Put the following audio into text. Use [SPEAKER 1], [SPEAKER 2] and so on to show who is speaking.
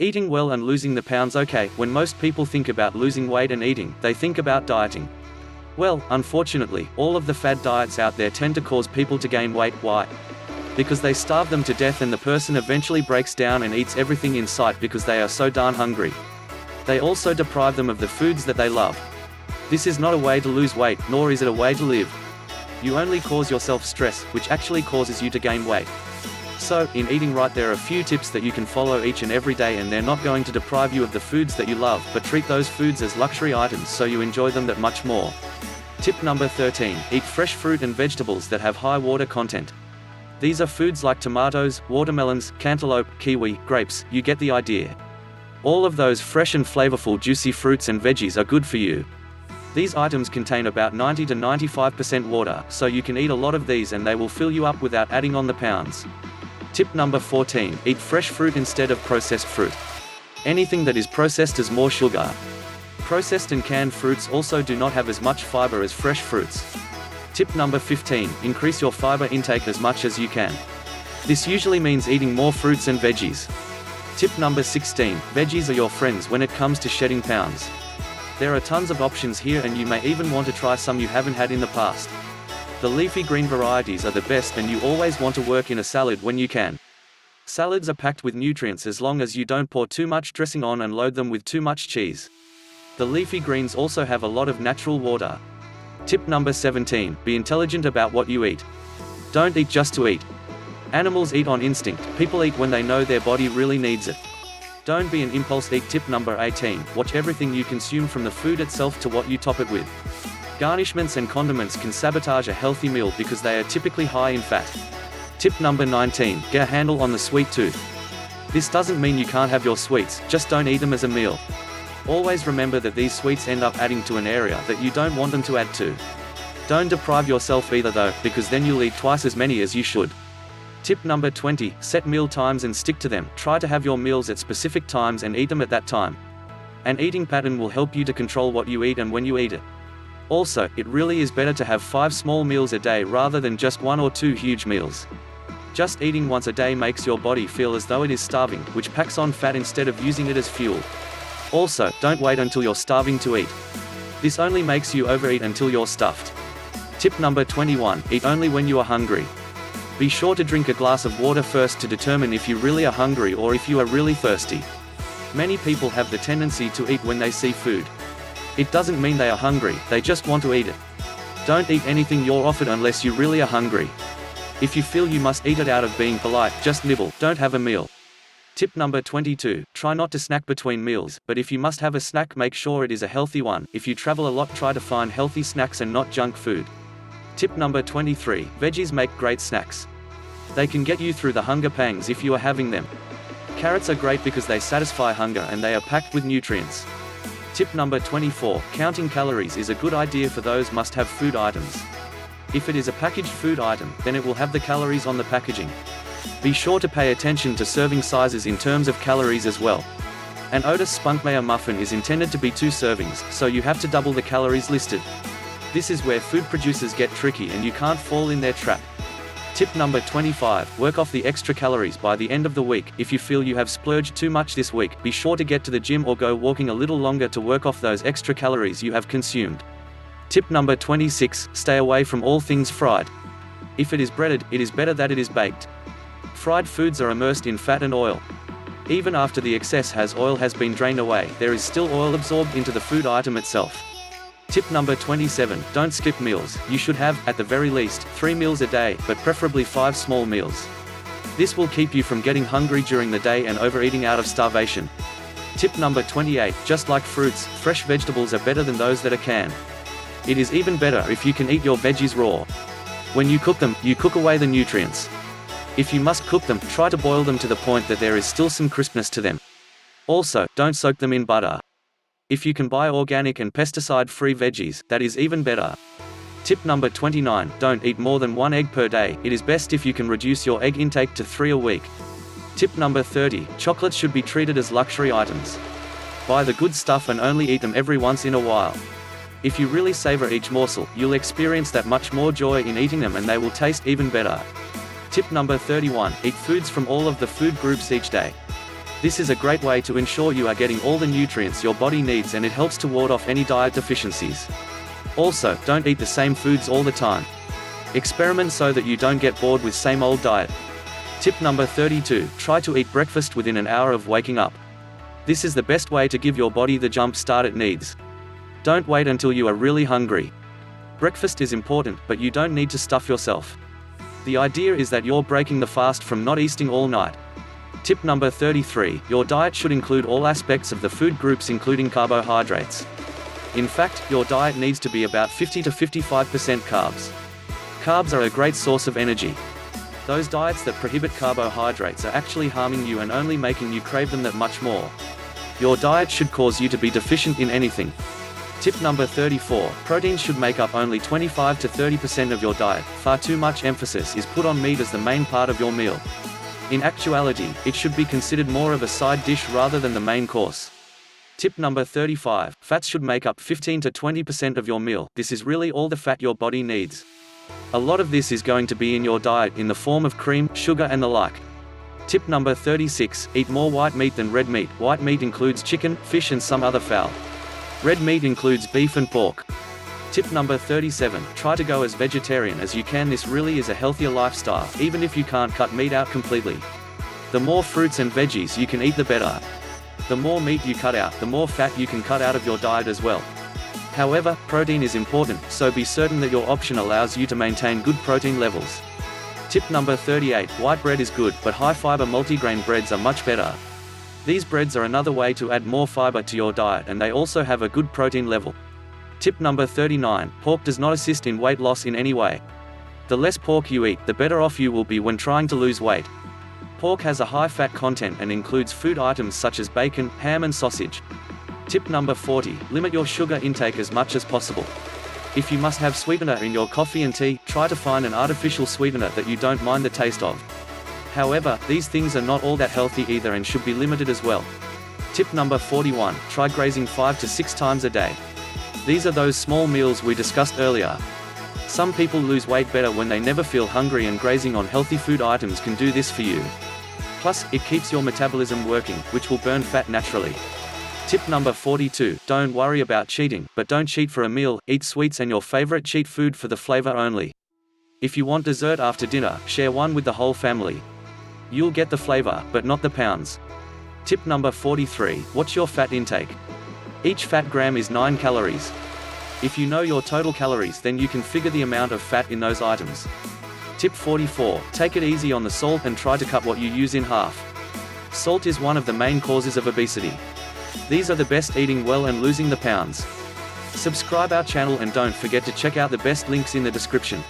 [SPEAKER 1] Eating well and losing the pounds. Okay, when most people think about losing weight and eating, they think about dieting. Well, unfortunately, all of the fad diets out there tend to cause people to gain weight. Why? Because they starve them to death and the person eventually breaks down and eats everything in sight because they are so darn hungry. They also deprive them of the foods that they love. This is not a way to lose weight, nor is it a way to live. You only cause yourself stress, which actually causes you to gain weight. So, in eating right, there are a few tips that you can follow each and every day, and they're not going to deprive you of the foods that you love, but treat those foods as luxury items so you enjoy them that much more. Tip number 13. Eat fresh fruit and vegetables that have high water content. These are foods like tomatoes, watermelons, cantaloupe, kiwi, grapes, you get the idea. All of those fresh and flavorful juicy fruits and veggies are good for you. These items contain about 90 to 95% water, so you can eat a lot of these and they will fill you up without adding on the pounds. Tip number 14. Eat fresh fruit instead of processed fruit. Anything that is processed has more sugar. Processed and canned fruits also do not have as much fiber as fresh fruits. Tip number 15. Increase your fiber intake as much as you can. This usually means eating more fruits and veggies. Tip number 16. Veggies are your friends when it comes to shedding pounds. There are tons of options here, and you may even want to try some you haven't had in the past. The leafy green varieties are the best, and you always want to work in a salad when you can. Salads are packed with nutrients as long as you don't pour too much dressing on and load them with too much cheese. The leafy greens also have a lot of natural water. Tip number 17. Be intelligent about what you eat. Don't eat just to eat. Animals eat on instinct, people eat when they know their body really needs it. Don't be an impulse eat. Tip number 18. Watch everything you consume from the food itself to what you top it with. Garnishments and condiments can sabotage a healthy meal because they are typically high in fat. Tip number 19. Get a handle on the sweet tooth. This doesn't mean you can't have your sweets, just don't eat them as a meal. Always remember that these sweets end up adding to an area that you don't want them to add to. Don't deprive yourself either though, because then you'll eat twice as many as you should. Tip number 20. Set meal times and stick to them. Try to have your meals at specific times and eat them at that time. An eating pattern will help you to control what you eat and when you eat it. Also, it really is better to have 5 small meals a day rather than just 1 or 2 huge meals. Just eating once a day makes your body feel as though it is starving, which packs on fat instead of using it as fuel. Also, don't wait until you're starving to eat. This only makes you overeat until you're stuffed. Tip number 21. Eat only when you are hungry. Be sure to drink a glass of water first to determine if you really are hungry or if you are really thirsty. Many people have the tendency to eat when they see food. It doesn't mean they are hungry, they just want to eat it. Don't eat anything you're offered unless you really are hungry. If you feel you must eat it out of being polite, just nibble, don't have a meal. Tip number 22. Try not to snack between meals, but if you must have a snack, make sure it is a healthy one. If you travel a lot, try to find healthy snacks and not junk food. Tip number 23. Veggies make great snacks. They can get you through the hunger pangs if you are having them. Carrots are great because they satisfy hunger and they are packed with nutrients. Tip number 24. Counting calories is a good idea for those must-have food items. If it is a packaged food item, then it will have the calories on the packaging. Be sure to pay attention to serving sizes in terms of calories as well. An Otis Spunkmeyer muffin is intended to be 2 servings, so you have to double the calories listed. This is where food producers get tricky and you can't fall in their trap. Tip number 25. Work off the extra calories by the end of the week. If you feel you have splurged too much this week, be sure to get to the gym or go walking a little longer to work off those extra calories you have consumed. Tip number 26. Stay away from all things fried. If it is breaded, it is better that it is baked. Fried foods are immersed in fat and oil. Even after the excess oil has been drained away, there is still oil absorbed into the food item itself. Tip number 27. Don't skip meals. You should have, at the very least, 3 meals a day, but preferably 5 small meals. This will keep you from getting hungry during the day and overeating out of starvation. Tip number 28. Just like fruits, fresh vegetables are better than those that are canned. It is even better if you can eat your veggies raw. When you cook them, you cook away the nutrients. If you must cook them, try to boil them to the point that there is still some crispness to them. Also, don't soak them in butter. If you can buy organic and pesticide-free veggies, that is even better. Tip number 29. Don't eat more than 1 egg per day. It is best if you can reduce your egg intake to 3 a week. Tip number 30. Chocolates should be treated as luxury items. Buy the good stuff and only eat them every once in a while. If you really savor each morsel, you'll experience that much more joy in eating them and they will taste even better. Tip number 31. Eat foods from all of the food groups each day. This is a great way to ensure you are getting all the nutrients your body needs, and it helps to ward off any diet deficiencies. Also, don't eat the same foods all the time. Experiment so that you don't get bored with same old diet. Tip number 32, try to eat breakfast within an hour of waking up. This is the best way to give your body the jump start it needs. Don't wait until you are really hungry. Breakfast is important, but you don't need to stuff yourself. The idea is that you're breaking the fast from not eating all night. Tip number 33, your diet should include all aspects of the food groups including carbohydrates. In fact, your diet needs to be about 50 to 55% carbs. Carbs are a great source of energy. Those diets that prohibit carbohydrates are actually harming you and only making you crave them that much more. Your diet should cause you to be deficient in anything. Tip number 34, protein should make up only 25 to 30% of your diet. Far too much emphasis is put on meat as the main part of your meal. In actuality, it should be considered more of a side dish rather than the main course. Tip number 35, fats should make up 15 to 20% of your meal. This is really all the fat your body needs. A lot of this is going to be in your diet in the form of cream, sugar and the like. Tip number 36, eat more white meat than red meat. White meat includes chicken, fish and some other fowl. Red meat includes beef and pork. Tip number 37, try to go as vegetarian as you can. This really is a healthier lifestyle, even if you can't cut meat out completely. The more fruits and veggies you can eat, the better. The more meat you cut out, the more fat you can cut out of your diet as well. However, protein is important, so be certain that your option allows you to maintain good protein levels. Tip number 38, white bread is good, but high-fiber multigrain breads are much better. These breads are another way to add more fiber to your diet, and they also have a good protein level. Tip number 39, pork does not assist in weight loss in any way. The less pork you eat, the better off you will be when trying to lose weight. Pork has a high fat content and includes food items such as bacon, ham and sausage. Tip number 40, limit your sugar intake as much as possible. If you must have sweetener in your coffee and tea, try to find an artificial sweetener that you don't mind the taste of. However, these things are not all that healthy either and should be limited as well. Tip number 41, try grazing 5 to 6 times a day. These are those small meals we discussed earlier. Some people lose weight better when they never feel hungry, and grazing on healthy food items can do this for you. Plus, it keeps your metabolism working, which will burn fat naturally. Tip number 42, don't worry about cheating, but don't cheat for a meal. Eat sweets and your favorite cheat food for the flavor only. If you want dessert after dinner, share one with the whole family. You'll get the flavor, but not the pounds. Tip number 43, watch your fat intake. Each fat gram is 9 calories. If you know your total calories, then you can figure the amount of fat in those items. Tip 44, take it easy on the salt and try to cut what you use in half. Salt is one of the main causes of obesity. These are the best eating well and losing the pounds. Subscribe our channel and don't forget to check out the best links in the description.